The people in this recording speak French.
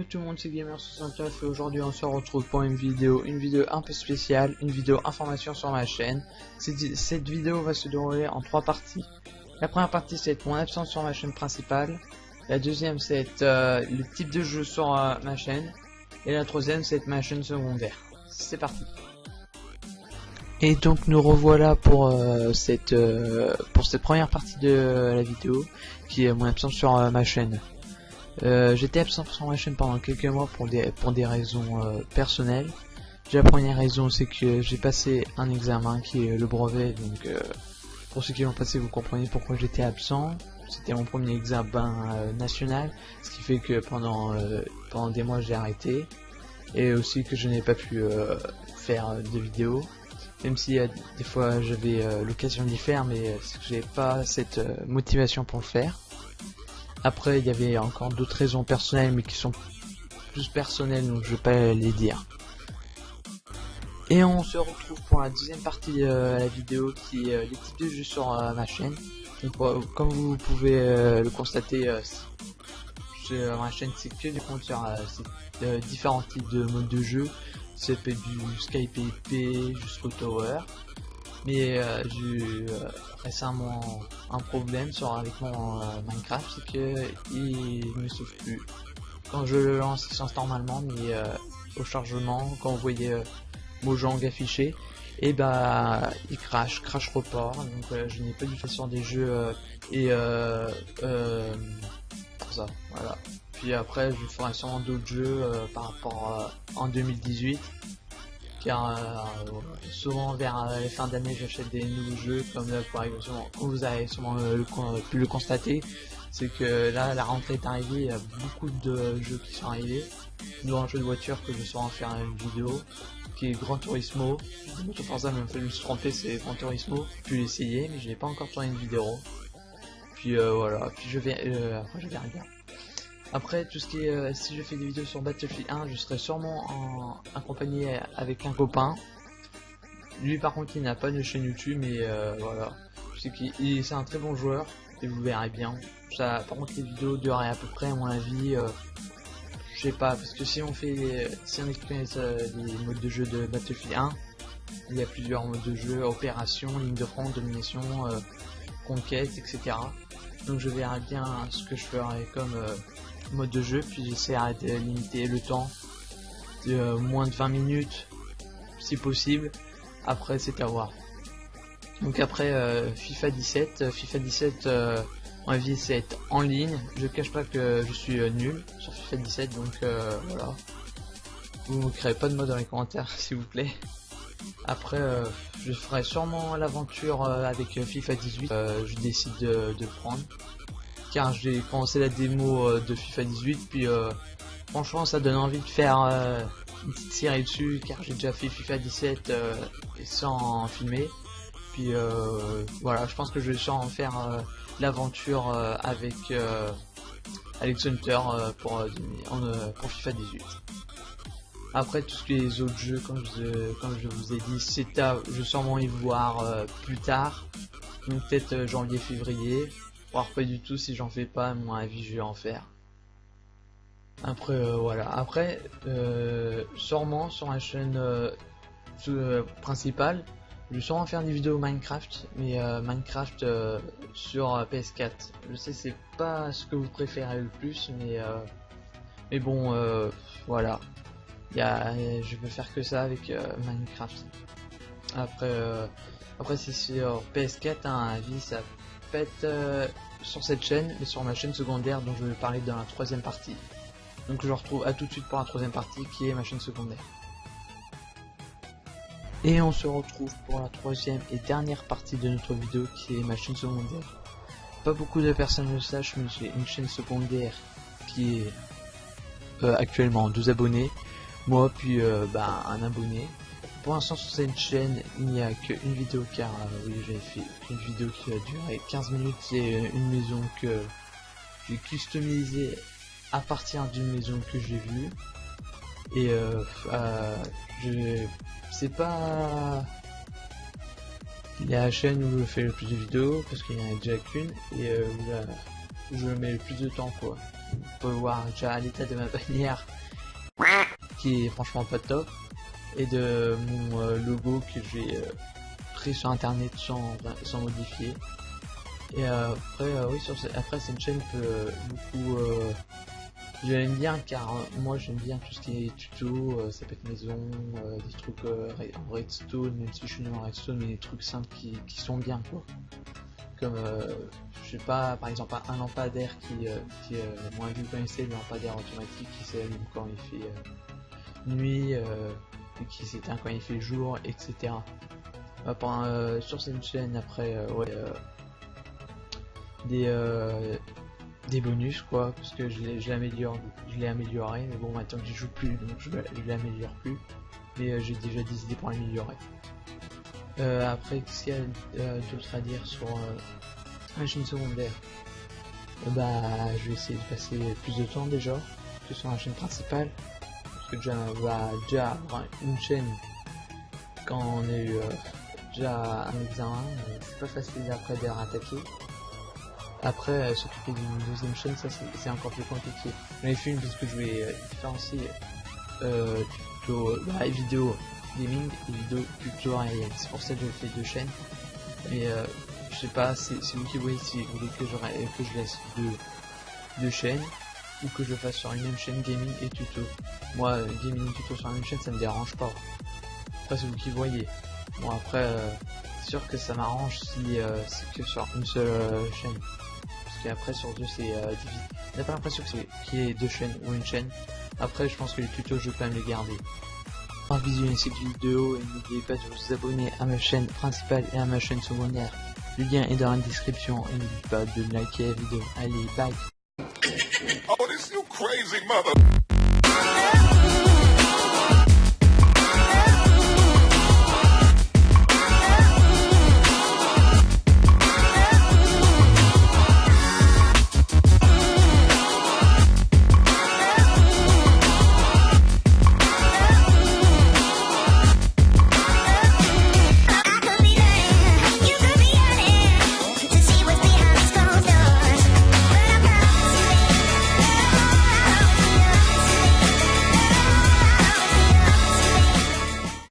Salut tout le monde, c'est Gamer69 et aujourd'hui on se retrouve pour une vidéo un peu spéciale, une vidéo information sur ma chaîne. Cette vidéo va se dérouler en 3 parties. La première partie c'est mon absence sur ma chaîne principale, la deuxième c'est le type de jeu sur ma chaîne, et la troisième c'est ma chaîne secondaire. C'est parti. Et donc nous revoilà pour cette première partie de la vidéo qui est mon absence sur ma chaîne. J'étais absent sur ma chaîne pendant quelques mois pour des raisons personnelles. La première raison c'est que j'ai passé un examen qui est le brevet, donc pour ceux qui l'ont passé vous comprenez pourquoi j'étais absent. C'était mon premier examen national, ce qui fait que pendant des mois j'ai arrêté, et aussi que je n'ai pas pu faire de vidéos, même si des fois j'avais l'occasion d'y faire, mais j'ai pas cette motivation pour le faire. Après il y avait encore d'autres raisons personnelles mais qui sont plus personnelles, donc je vais pas les dire. Et on se retrouve pour la deuxième partie de la vidéo qui est les types de jeux sur ma chaîne. Donc, comme vous pouvez le constater, sur ma chaîne c'est que du compte sur différents types de modes de jeu. Ça peut du Sky PvP jusqu'au Tower. Mais j'ai eu récemment un problème avec mon Minecraft, c'est que il ne s'ouvre plus. Quand je le lance il se lance normalement, mais au chargement, quand vous voyez Mojang affiché, et bah il crash report, donc je n'ai pas du tout sur des jeux pour ça, voilà. Puis après je ferai sûrement d'autres jeux par rapport en 2018. Car souvent vers les fins d'année j'achète des nouveaux jeux, comme là par exemple, comme vous avez sûrement pu le constater, c'est que là la rentrée est arrivée, il y a beaucoup de jeux qui sont arrivés, dont un jeu de voiture que je saurai en faire une vidéo, qui est Gran Turismo. Forza m'a fallu se tromper, c'est Gran Turismo, j'ai pu l'essayer mais je n'ai pas encore tourné une vidéo. Puis voilà, puis après je verrai bien. Après tout ce qui est, si je fais des vidéos sur Battlefield 1, je serai sûrement accompagné avec un copain. Lui par contre il n'a pas de chaîne YouTube, mais voilà, je sais qu'il c'est un très bon joueur et vous verrez bien. Ça, par contre les vidéos dureraient à peu près à mon avis, je sais pas, parce que si on explique les modes de jeu de Battlefield 1, il y a plusieurs modes de jeu: opération, ligne de front, domination, conquête, etc. Donc je verrai bien ce que je ferai comme mode de jeu, puis j'essaierai de limiter le temps de moins de 20 minutes si possible. Après c'est à voir. Donc après FIFA 17, mon avis c'est être en ligne. Je cache pas que je suis nul sur FIFA 17, donc voilà, vous ne créez pas de mode dans les commentaires s'il vous plaît. Après je ferai sûrement l'aventure avec FIFA 18, je décide de prendre, car j'ai commencé la démo de FIFA 18, puis franchement ça donne envie de faire une petite série dessus, car j'ai déjà fait FIFA 17 sans filmer. Puis voilà, je pense que je vais sûrement faire l'aventure avec Alex Hunter pour FIFA 18. Après tout ce qui est les autres jeux, comme je vous ai dit, je vais sûrement y voir plus tard, donc peut-être janvier-février, voire pas du tout. Si j'en fais pas, à mon avis je vais en faire. Après voilà, après sûrement sur la chaîne principale, je vais sûrement faire des vidéos Minecraft, mais Minecraft sur PS4. Je sais c'est pas ce que vous préférez le plus, mais bon voilà, je veux faire que ça avec Minecraft. Après c'est sur PS4, hein, à vie ça peut être sur cette chaîne, mais sur ma chaîne secondaire dont je vais parler dans la troisième partie. Donc je vous retrouve à tout de suite pour la troisième partie qui est ma chaîne secondaire. Et on se retrouve pour la troisième et dernière partie de notre vidéo qui est ma chaîne secondaire. Pas beaucoup de personnes le sachent, mais j'ai une chaîne secondaire qui est actuellement 2 abonnés, moi puis un abonné. Pour l'instant sur cette chaîne il n'y a qu'une vidéo, car oui j'avais fait une vidéo qui a duré 15 minutes, c'est une maison que j'ai customisée à partir d'une maison que j'ai vue. Et c'est pas la chaîne où je fais le plus de vidéos, parce qu'il y en a déjà qu'une, et où je mets le plus de temps quoi. vous pouvez voir déjà l'état de ma bannière qui est franchement pas top, et de mon logo que j'ai pris sur internet sans modifier. Et après oui, après c'est une chaîne que beaucoup j'aime bien, car moi j'aime bien tout ce qui est tuto, ça peut être maison, des trucs en redstone, même si je suis nul en redstone, mais des trucs simples qui sont bien quoi. Comme je sais pas, par exemple un lampadaire qui est moins vu quand il c'est, le lampadaire automatique qui s'allume quand il fait nuit, et qui s'éteint quand il fait jour, etc. Sur cette chaîne après des bonus quoi, parce que je l'ai amélioré, mais bon maintenant que j'y joue plus, donc je l'améliore plus, mais j'ai déjà des idées pour l'améliorer. Après, qu'est-ce qu'il y a d'autre à dire sur la chaîne secondaire? Je vais essayer de passer plus de temps déjà que sur la chaîne principale, parce que déjà avoir une chaîne quand on a eu déjà un examen, c'est pas facile après de rattaquer. Après s'occuper d'une deuxième chaîne, ça c'est encore plus compliqué. J'en ai fait une parce que je voulais différencier tuto vidéo gaming et vidéo tutoriel, c'est pour ça que j'ai fait deux chaînes. Mais je sais pas, c'est vous qui voyez si vous voulez que je laisse deux chaînes, ou que je fasse sur une même chaîne gaming et tuto. Moi gaming et tuto sur la même chaîne ça me dérange pas. Après c'est vous qui voyez. Bon après c'est sûr que ça m'arrange si c'est que sur une seule chaîne, parce qu'après sur deux c'est divisé. On n'a pas l'impression qu'il y ait deux chaînes ou une chaîne. Après je pense que les tutos je vais quand même les garder. Pour visionner cette vidéo, et n'oubliez pas de vous abonner à ma chaîne principale et à ma chaîne secondaire. Le lien est dans la description, et n'oubliez pas de liker la vidéo. Allez, bye. Oh, this you crazy mother.